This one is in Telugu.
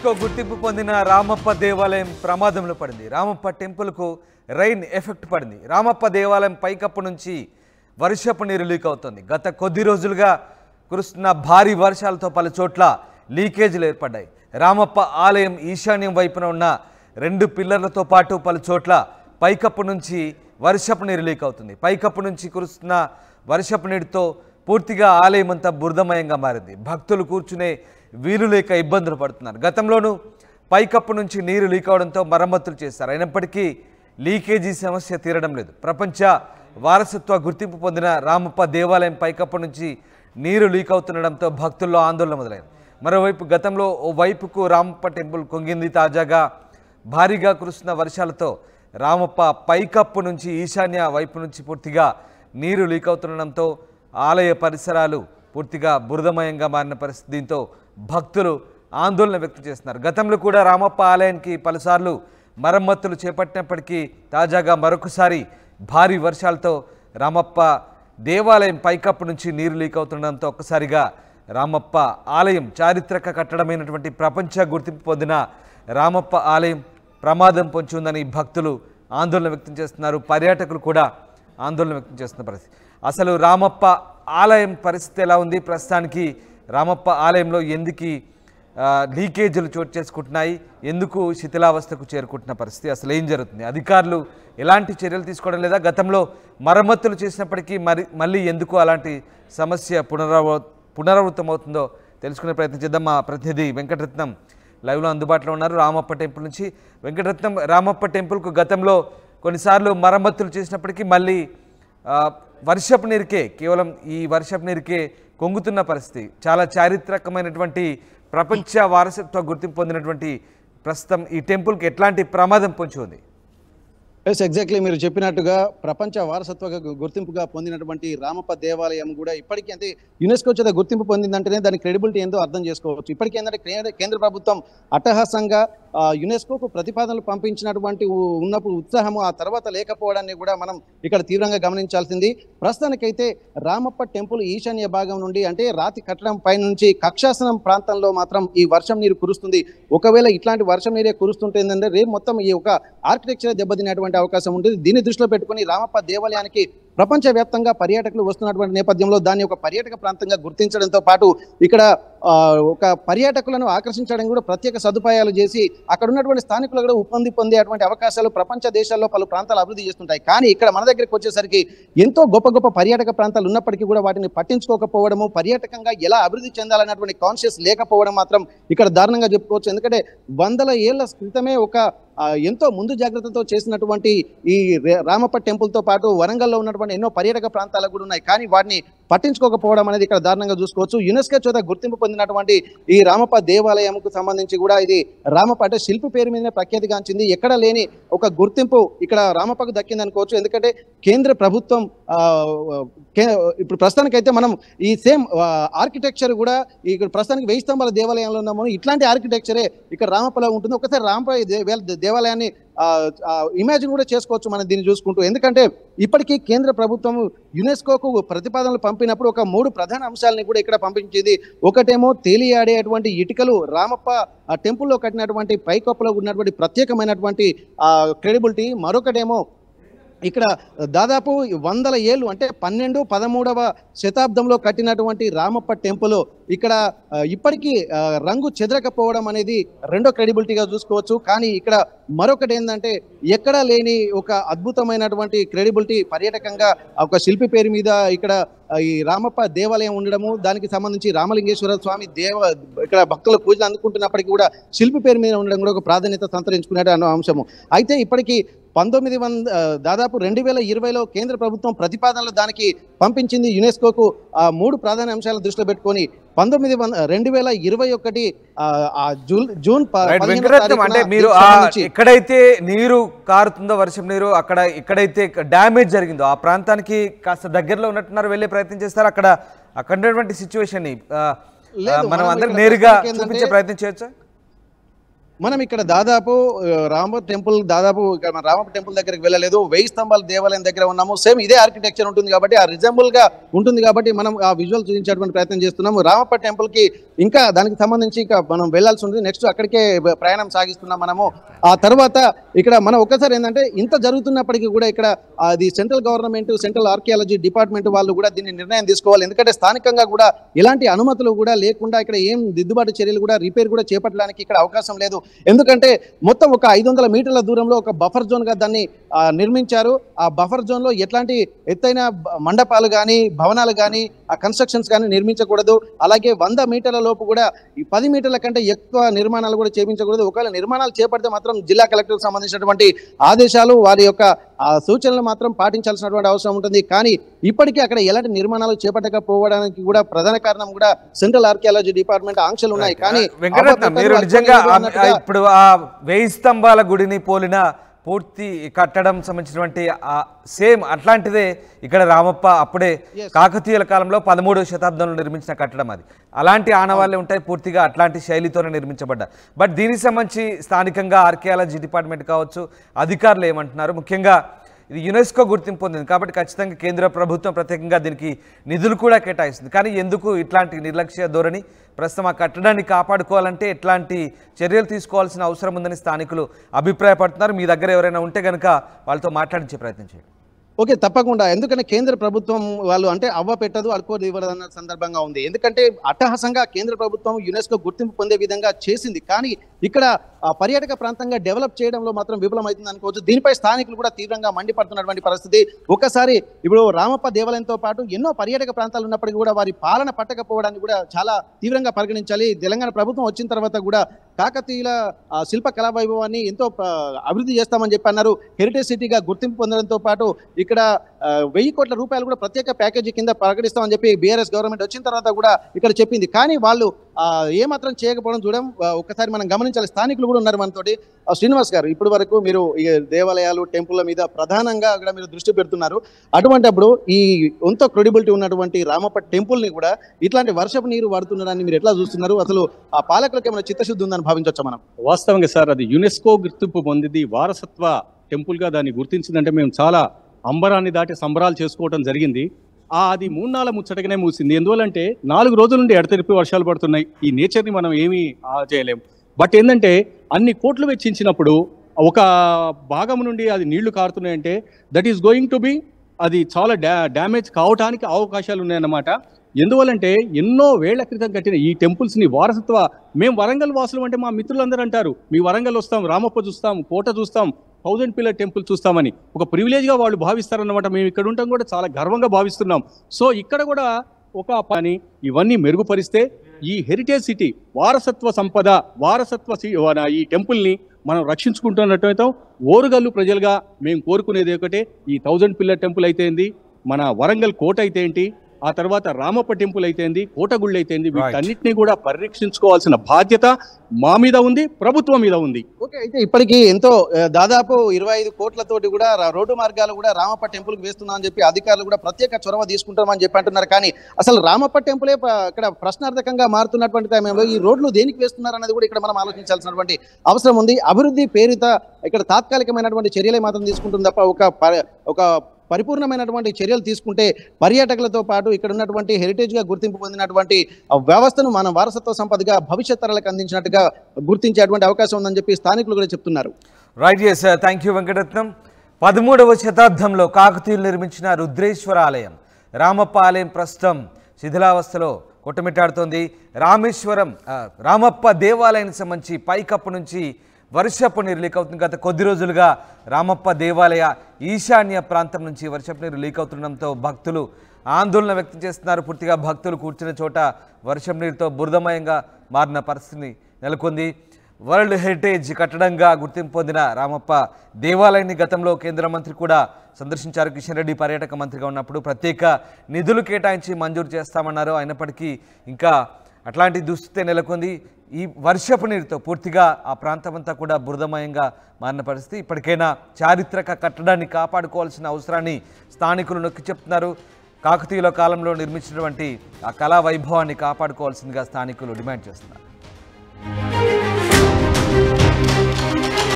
యునెస్కో గుర్తింపు పొందిన రామప్ప దేవాలయం ప్రమాదంలో పడింది. రామప్ప టెంపుల్కు రైన్ ఎఫెక్ట్ పడింది. రామప్ప దేవాలయం పైకప్పు నుంచి వర్షపు నీరు లీక్ అవుతుంది. గత కొద్ది రోజులుగా కురుస్తున్న భారీ వర్షాలతో పలు చోట్ల లీకేజీలు ఏర్పడ్డాయి. రామప్ప ఆలయం ఈశాన్యం వైపున ఉన్న 2 పిల్లర్లతో పాటు పలు చోట్ల పైకప్పు నుంచి వర్షపు నీరు లీక్ అవుతుంది. పైకప్పు నుంచి కురుస్తున్న వర్షపు నీటితో పూర్తిగా ఆలయం అంతా బురదమయంగా మారింది. భక్తులు కూర్చునే వీలు లేక ఇబ్బందులు పడుతున్నారు. గతంలోనూ పైకప్పు నుంచి నీరు లీక్ అవడంతో మరమ్మతులు చేశారు. అయినప్పటికీ లీకేజీ సమస్య తీరడం లేదు. ప్రపంచ వారసత్వ గుర్తింపు పొందిన రామప్ప దేవాలయం పైకప్పు నుంచి నీరు లీక్ అవుతుండడంతో భక్తుల్లో ఆందోళన మొదలైంది. మరోవైపు గతంలో ఓ వైపుకు రామప్ప టెంపుల్ కుంగింది. తాజాగా భారీగా కురుస్తున్న వర్షాలతో రామప్ప పైకప్పు నుంచి ఈశాన్య వైపు నుంచి పూర్తిగా నీరు లీక్ అవుతుండడంతో ఆలయ పరిసరాలు పూర్తిగా బురదమయంగా మారిన పరిస్థితి. దీంతో భక్తులు ఆందోళన వ్యక్తం చేస్తున్నారు. గతంలో కూడా రామప్ప ఆలయానికి పలుసార్లు మరమ్మతులు చేపట్టినప్పటికీ తాజాగా మరొకసారి భారీ వర్షాలతో రామప్ప దేవాలయం పైకప్పు నుంచి నీరు లీక్ అవుతుండడంతో ఒక్కసారిగా రామప్ప ఆలయం చారిత్రక కట్టడమైనటువంటి ప్రపంచ గుర్తింపు పొందిన రామప్ప ఆలయం ప్రమాదం పొంచి ఉందని భక్తులు ఆందోళన వ్యక్తం చేస్తున్నారు. పర్యాటకులు కూడా ఆందోళన వ్యక్తం చేస్తున్న పరిస్థితి. అసలు రామప్ప ఆలయం పరిస్థితి ఎలా ఉంది? ప్రస్తుతానికి రామప్ప ఆలయంలో ఎందుకు లీకేజీలు చోటు చేసుకుంటున్నాయి? ఎందుకు శిథిలావస్థకు చేరుకుంటున్న పరిస్థితి? అసలు ఏం జరుగుతుంది? అధికారులు ఎలాంటి చర్యలు తీసుకోవడం లేదా? గతంలో మరమ్మతులు చేసినప్పటికీ మళ్ళీ ఎందుకు అలాంటి సమస్య పునరావృతమవుతుందో తెలుసుకునే ప్రయత్నం చేద్దాం. మా ప్రతినిధి వెంకటరత్నం లైవ్లో అందుబాటులో ఉన్నారు రామప్ప టెంపుల్ నుంచి. వెంకటరత్నం, రామప్ప టెంపుల్కు గతంలో కొన్నిసార్లు మరమ్మతులు చేసినప్పటికీ మళ్ళీ వర్షపు నీరుకే, కేవలం ఈ వర్షపు నీరుకే కొంగుతున్న పరిస్థితి. చాలా చారిత్రకమైనటువంటి ప్రపంచ వారసత్వ గుర్తింపు పొందినటువంటి ప్రస్తుతం ఈ టెంపుల్కి ఎట్లాంటి ప్రమాదం పొంచి ఉంది? ఎగ్జాక్ట్లీ మీరు చెప్పినట్టుగా ప్రపంచ వారసత్వ గుర్తింపుగా పొందినటువంటి రామప్ప దేవాలయం కూడా ఇప్పటికీ అంటే యునెస్కో చేత గుర్తింపు పొందిందంటేనే దాని క్రెడిబిలిటీ ఏందో అర్థం చేసుకోవచ్చు. ఇప్పటికీ ఏంటంటే కేంద్ర ప్రభుత్వం అట్టహాసంగా యునెస్కోకు ప్రతిపాదనలు పంపించినటువంటి ఉన్నప్పుడు ఉత్సాహము ఆ తర్వాత లేకపోవడాన్ని కూడా మనం ఇక్కడ తీవ్రంగా గమనించాల్సింది. ప్రస్తుతానికైతే రామప్ప టెంపుల్ ఈశాన్య భాగం నుండి అంటే రాతి కట్టడం పై నుంచి కక్షాసనం ప్రాంతంలో మాత్రం ఈ వర్షం నీరు కురుస్తుంది. ఒకవేళ ఇట్లాంటి వర్షం నీరే కురుస్తుంటే ఏంటంటే రేపు మొత్తం ఈ ఒక ఆర్కిటెక్చర్ దెబ్బతినేటువంటి అవకాశం ఉంటుంది. దీన్ని దృష్టిలో పెట్టుకుని రామప్ప దేవాలయానికి ప్రపంచవ్యాప్తంగా పర్యాటకులు వస్తున్నటువంటి నేపథ్యంలో దాన్ని ఒక పర్యాటక ప్రాంతంగా గుర్తించడంతో పాటు ఇక్కడ ఒక పర్యాటకులను ఆకర్షించడం కూడా ప్రత్యేక సదుపాయాలు చేసి అక్కడ ఉన్నటువంటి స్థానికులు కూడా ఉపాధి పొందేటువంటి అవకాశాలు ప్రపంచ దేశాల్లో పలు ప్రాంతాలు అభివృద్ధి చేస్తుంటాయి. కానీ ఇక్కడ మన దగ్గరికి వచ్చేసరికి ఎంతో గొప్ప గొప్ప పర్యాటక ప్రాంతాలు ఉన్నప్పటికీ కూడా వాటిని పట్టించుకోకపోవడము, పర్యాటకంగా ఎలా అభివృద్ధి చెందాలన్నటువంటి కాన్షియస్ లేకపోవడం మాత్రం ఇక్కడ దారుణంగా చెప్పుకోవచ్చు. ఎందుకంటే 100 ఏళ్ల క్రితమే ఒక ఎంతో ముందు జాగ్రత్తతో చేసినటువంటి ఈ రామప్ప టెంపుల్తో పాటు వరంగల్లో ఉన్నటువంటి ఎన్నో పర్యాటక ప్రాంతాలు కూడా ఉన్నాయి. కానీ వాటిని పట్టించుకోకపోవడం అనేది ఇక్కడ దారుణంగా చూసుకోవచ్చు. యునెస్కో చేత గుర్తింపు పొందినటువంటి ఈ రామప్ప దేవాలయంకు సంబంధించి కూడా ఇది రామప్ప అంటే శిల్పి పేరు మీదనే ప్రఖ్యాతిగాంచింది. ఎక్కడ లేని ఒక గుర్తింపు ఇక్కడ రామప్పకు దక్కింది అనుకోవచ్చు. ఎందుకంటే కేంద్ర ప్రభుత్వం ఇప్పుడు ప్రస్తుతానికైతే మనం ఈ సేమ్ ఆర్కిటెక్చర్ కూడా ఇక్కడ ప్రస్తుతానికి 1000 స్తంభాల దేవాలయంలో ఉన్నాము. ఇట్లాంటి ఆర్కిటెక్చరే ఇక్కడ రామప్పలో ఉంటుంది. ఒకసారి రామప్ప దేవాలయాన్ని ఇమాజిన్ కూడా చేసుకోవచ్చు మనం దీన్ని చూసుకుంటూ. ఎందుకంటే ఇప్పటికీ కేంద్ర ప్రభుత్వం యునెస్కోకు ప్రతిపాదనలు పంపినప్పుడు ఒక 3 ప్రధాన అంశాలని కూడా ఇక్కడ పంపించింది. ఒకటేమో తేలియాడేటువంటి ఇటుకలు రామప్ప టెంపుల్లో కట్టినటువంటి పైకప్పులో ఉన్నటువంటి ప్రత్యేకమైనటువంటి క్రెడిబిలిటీ. మరొకటేమో ఇక్కడ దాదాపు 100 ఏళ్ళు అంటే 12, 13వ శతాబ్దంలో కట్టినటువంటి రామప్ప టెంపుల్ ఇక్కడ ఇప్పటికీ రంగు చెదరకపోవడం అనేది రెండో క్రెడిబిలిటీగా చూసుకోవచ్చు. కానీ ఇక్కడ మరొకటి ఏంటంటే ఎక్కడా లేని ఒక అద్భుతమైనటువంటి క్రెడిబిలిటీ పర్యాటకంగా ఒక శిల్పి పేరు మీద ఇక్కడ ఈ రామప్ప దేవాలయం ఉండడము, దానికి సంబంధించి రామలింగేశ్వర స్వామి ఇక్కడ భక్తుల పూజలు అందుకుంటున్నప్పటికీ కూడా శిల్పి పేరు మీద ఉండడం కూడా ఒక ప్రాధాన్యత సంతరించుకునే అంశము. అయితే ఇప్పటికీ దాదాపు 2020లో కేంద్ర ప్రభుత్వం ప్రతిపాదనలు దానికి పంపించింది యునెస్కోకు 3 ప్రధాన అంశాలను దృష్టిలో పెట్టుకొని 2021 జూన్ 15 అంటే మీరు ఎక్కడైతే నీరు కారుతుందో వర్షం నీరు అక్కడ ఎక్కడైతే డ్యామేజ్ జరిగిందో ఆ ప్రాంతానికి కాస్త దగ్గరలో ఉన్నట్టున్నారు, వెళ్ళే ప్రయత్నం చేస్తారు. అక్కడ ఉన్నటువంటి సిచ్యువేషన్ ని మనం అందరికి నేరుగా చూపించే ప్రయత్నం చేయొచ్చా? మనం ఇక్కడ దాదాపు రామ టెంపుల్ రామ టెంపుల్ దగ్గరికి వెళ్ళలేదు, 1000 స్తంభాల దేవాలయం దగ్గర ఉన్నాము. సేమ్ ఇదే ఆర్కిటెక్చర్ ఉంటుంది కాబట్టి ఆ రిజంబుల్ గా ఉంటుంది కాబట్టి మనం ఆ విజువల్ చూపించేటువంటి ప్రయత్నం చేస్తున్నాము. రామప్ప టెంపుల్ కి ఇంకా దానికి సంబంధించి ఇంకా మనం వెళ్లాల్సి ఉంటుంది. నెక్స్ట్ అక్కడికే ప్రయాణం సాగిస్తున్నాం మనము. ఆ తర్వాత ఇక్కడ మనం ఒక్కసారి ఏంటంటే ఇంత జరుగుతున్నప్పటికీ కూడా ఇక్కడ అది central government, central archaeology department వాళ్ళు కూడా దీన్ని నిర్ణయం తీసుకోవాలి. ఎందుకంటే స్థానికంగా కూడా ఎలాంటి అనుమతులు కూడా లేకుండా ఇక్కడ ఏం దిద్దుబాటు చర్యలు కూడా రిపేర్ కూడా చేపట్టడానికి ఇక్కడ అవకాశం లేదు. ఎందుకంటే మొత్తం ఒక 500 మీటర్ల దూరంలో ఒక బఫర్ జోన్ గా దాన్ని నిర్మించారు. ఆ బఫర్ జోన్ లో ఎట్లాంటి ఎత్తైన మండపాలు కానీ, భవనాలు కానీ, ఆ కన్స్ట్రక్షన్స్ కానీ నిర్మించకూడదు. అలాగే 100 మీటర్ల లోపు కూడా 10 మీటర్ల కంటే ఎక్కువ నిర్మాణాలు కూడా చేపించకూడదు. ఒకవేళ నిర్మాణాలు చేపడితే మాత్రం జిల్లా కలెక్టర్కి సంబంధించినటువంటి ఆదేశాలు, వారి యొక్క సూచనలు మాత్రం పాటించాల్సినటువంటి అవసరం ఉంటుంది. కానీ ఇప్పటికీ అక్కడ ఎలాంటి నిర్మాణాలు చేపట్టకపోవడానికి కూడా ప్రధాన కారణం కూడా సెంట్రల్ ఆర్కియాలజీ డిపార్ట్మెంట్ ఆంక్షలు ఉన్నాయి. కానీ ఇప్పుడు ఆ 1000 స్తంభాల గుడిని పోలిన పూర్తి కట్టడం సంబంధించినటువంటి సేమ్ అట్లాంటిదే ఇక్కడ రామప్ప అప్పుడే కాకతీయుల కాలంలో 13వ శతాబ్దంలో నిర్మించిన కట్టడం. అది అలాంటి ఆనవాళ్ళే ఉంటాయి, పూర్తిగా అట్లాంటి శైలితోనే నిర్మించబడ్డ. బట్ దీనికి సంబంధించి స్థానికంగా ఆర్కియాలజీ డిపార్ట్మెంట్ కావచ్చు, అధికారులు ఏమంటున్నారు? ముఖ్యంగా ఇది యునెస్కో గుర్తింపు పొందింది కాబట్టి ఖచ్చితంగా కేంద్ర ప్రభుత్వం ప్రత్యేకంగా దీనికి నిధులు కూడా కేటాయిస్తుంది. కానీ ఎందుకు ఇట్లాంటి నిర్లక్ష్య ధోరణి? ప్రస్తుతం ఆ కట్టడాన్ని కాపాడుకోవాలంటే ఎట్లాంటి చర్యలు తీసుకోవాల్సిన అవసరం ఉందని స్థానికులు అభిప్రాయపడుతున్నారు. మీ దగ్గర ఎవరైనా ఉంటే కనుక వాళ్ళతో మాట్లాడించే ప్రయత్నం చేయండి. ఓకే, తప్పకుండా. ఎందుకంటే కేంద్ర ప్రభుత్వం వాళ్ళు అంటే అవ్వ పెట్టదు, అడుకోదు ఇవ్వదన్న సందర్భంగా ఉంది. ఎందుకంటే అట్టహాసంగా కేంద్ర ప్రభుత్వం యునెస్కో గుర్తింపు పొందే విధంగా చేసింది. కానీ ఇక్కడ పర్యాటక ప్రాంతంగా డెవలప్ చేయడంలో మాత్రం విఫలమవుతుంది అనుకోవచ్చు. దీనిపై స్థానికులు కూడా తీవ్రంగా మండిపడుతున్నటువంటి పరిస్థితి. ఒకసారి ఇప్పుడు రామప్ప దేవాలయంతో పాటు ఎన్నో పర్యాటక ప్రాంతాలు ఉన్నప్పటికీ కూడా వారి పాలన పట్టకపోవడాన్ని కూడా చాలా తీవ్రంగా పరిగణించాలి. తెలంగాణ ప్రభుత్వం వచ్చిన తర్వాత కూడా కాకతీయుల శిల్ప కళా వైభవాన్ని ఎంతో అభివృద్ధి చేస్తామని చెప్పి అన్నారు. హెరిటేజ్ సిటీగా గుర్తింపు పొందడంతో పాటు ఇక్కడ 1000 కోట్ల రూపాయలు కూడా ప్రత్యేక ప్యాకేజీ కింద ప్రకటిస్తామని చెప్పి బీఆర్ఎస్ గవర్నమెంట్ వచ్చిన తర్వాత కూడా ఇక్కడ చెప్పింది. కానీ వాళ్ళు ఏమాత్రం చేయకపోవడం చూడడం ఒకసారి మనం గమనించాలి. స్థానికులు కూడా ఉన్నారు మనతోటి. శ్రీనివాస్ గారు, ఇప్పటి వరకు మీరు ఈ దేవాలయాలు, టెంపుల్ల మీద ప్రధానంగా అక్కడ మీరు దృష్టి పెడుతున్నారు. అటువంటిప్పుడు ఈ ఎంతో క్రెడిబిలిటీ ఉన్నటువంటి రామప్ప టెంపుల్ని కూడా ఇట్లాంటి వర్షపు నీరు వాడుతుండడాన్ని మీరు ఎట్లా చూస్తున్నారు? అసలు ఆ పాలకులకు ఏమైనా చిత్తశుద్ధి ఉందని భావించవచ్చా మనం? వాస్తవంగా సార్, అది యునెస్కో గుర్తింపు పొందింది, వారసత్వ టెంపుల్గా దాన్ని గుర్తించిందంటే మేము చాలా అంబరాన్ని దాటి సంబరాలు చేసుకోవడం జరిగింది. అది 3 నాళ్ళ ముచ్చటగానే మూసింది. ఎందువల్లంటే 4 రోజుల నుండి ఎడతెరిపి వర్షాలు పడుతున్నాయి. ఈ నేచర్ని మనం ఏమీ చేయలేం. బట్ ఏంటంటే అన్ని కోట్లు వెచ్చించినప్పుడు ఒక భాగం నుండి అది నీళ్లు కారుతున్నాయంటే that is going to be అది చాలా డ్యామేజ్ కావడానికి అవకాశాలు ఉన్నాయన్నమాట. ఎందువల్లంటే ఎన్నో వేళ్ల క్రితం కట్టిన ఈ టెంపుల్స్ని వారసత్వ, మేము వరంగల్ వాసులు అంటే మా మిత్రులందరూ అంటారు, మీ వరంగల్ వస్తాం, రామప్ప చూస్తాం, కోట చూస్తాం, 1000 పిల్లర్ టెంపుల్ చూస్తామని ఒక ప్రివిలేజ్గా వాళ్ళు భావిస్తారన్నమాట. మేము ఇక్కడ ఉండటం కూడా చాలా గర్వంగా భావిస్తున్నాం. సో ఇక్కడ కూడా ఒక పని ఇవన్నీ మెరుగుపరిస్తే ఈ హెరిటేజ్ సిటీ, వారసత్వ సంపద, వారసత్వ ఈ టెంపుల్ని మనం రక్షించుకుంటున్నట్టయితే ఓరుగల్లు ప్రజలుగా మేము కోరుకునేది ఒకటే, ఈ 1000 పిల్లర్ టెంపుల్ అయితే ఏంది, మన వరంగల్ కోట అయితే ఏంటి, ఆ తర్వాత రామప్ప టెంపుల్ అయితేంది, కోటగుళ్ళు అయితేంది, వీటన్నిటిని కూడా పరిరక్షించుకోవాల్సిన బాధ్యత మా మీద ఉంది, ప్రభుత్వం మీద ఉంది. ఓకే, అయితే ఇప్పటికీ ఎంతో దాదాపు 25 కోట్లతోటి కూడా రోడ్డు మార్గాలు కూడా రామప్ప టెంపుల్కి వేస్తున్నామని చెప్పి అధికారులు కూడా ప్రత్యేక చొరవ తీసుకుంటామని చెప్పి అంటున్నారు. కానీ అసలు రామప్ప టెంపులే ఇక్కడ ప్రశ్నార్థకంగా మారుతున్నటువంటి టైంలో ఈ రోడ్లు దేనికి వేస్తున్నారు అనేది కూడా ఇక్కడ మనం ఆలోచించాల్సినటువంటి అవసరం ఉంది. అభివృద్ధి పేరిత ఇక్కడ తాత్కాలికమైనటువంటి చర్యలే మాత్రం తీసుకుంటుంది తప్ప ఒక పరిపూర్ణమైనటువంటి చర్యలు తీసుకుంటే పర్యాటకులతో పాటు ఇక్కడ ఉన్నటువంటి హెరిటేజ్గా గుర్తింపు పొందినటువంటి వ్యవస్థను మన వారసత్వ సంపదగా భవిష్యత్ తరాలకు అందించినట్టుగా గుర్తించేటువంటి అవకాశం ఉందని చెప్పి స్థానికులు కూడా చెప్తున్నారు. Right, yes, thank you Venkataratnam. 13వ శతాబ్దంలో కాకతీయులు నిర్మించిన రుద్రేశ్వర ఆలయం, రామప్ప ఆలయం ప్రస్తుతం శిథిలావస్థలో కొట్టుమిట్టాడుతోంది. రామప్ప దేవాలయానికి సంబంధించి పైకప్పు నుంచి వర్షపు నీరు లీక్ అవుతుంది. గత కొద్ది రోజులుగా రామప్ప దేవాలయ ఈశాన్య ప్రాంతం నుంచి వర్షపు నీరు లీక్ అవుతుండడంతో భక్తులు ఆందోళన వ్యక్తం చేస్తున్నారు. పూర్తిగా భక్తులు కూర్చున్న చోట వర్షం నీరుతో బురదమయంగా మారిన పరిస్థితి నెలకొంది. వరల్డ్ హెరిటేజ్ కట్టడంగా గుర్తింపు పొందిన రామప్ప దేవాలయాన్ని గతంలో కేంద్ర మంత్రి కూడా సందర్శించారు. కిషన్ రెడ్డి పర్యాటక మంత్రిగా ఉన్నప్పుడు ప్రత్యేక నిధులు కేటాయించి మంజూరు చేస్తామన్నారు. అయినప్పటికీ ఇంకా అట్లాంటి దుస్థితి నెలకొంది. ఈ వర్షపు నీరుతో పూర్తిగా ఆ ప్రాంతమంతా కూడా బురదమయంగా మారిన పరిస్థితి. ఇప్పటికైనా చారిత్రక కట్టడాన్ని కాపాడుకోవాల్సిన అవసరాన్ని స్థానికులు నొక్కి చెప్తున్నారు. కాకతీయుల కాలంలో నిర్మించినటువంటి ఆ కళా వైభవాన్ని కాపాడుకోవాల్సిందిగా స్థానికులు డిమాండ్ చేస్తున్నారు.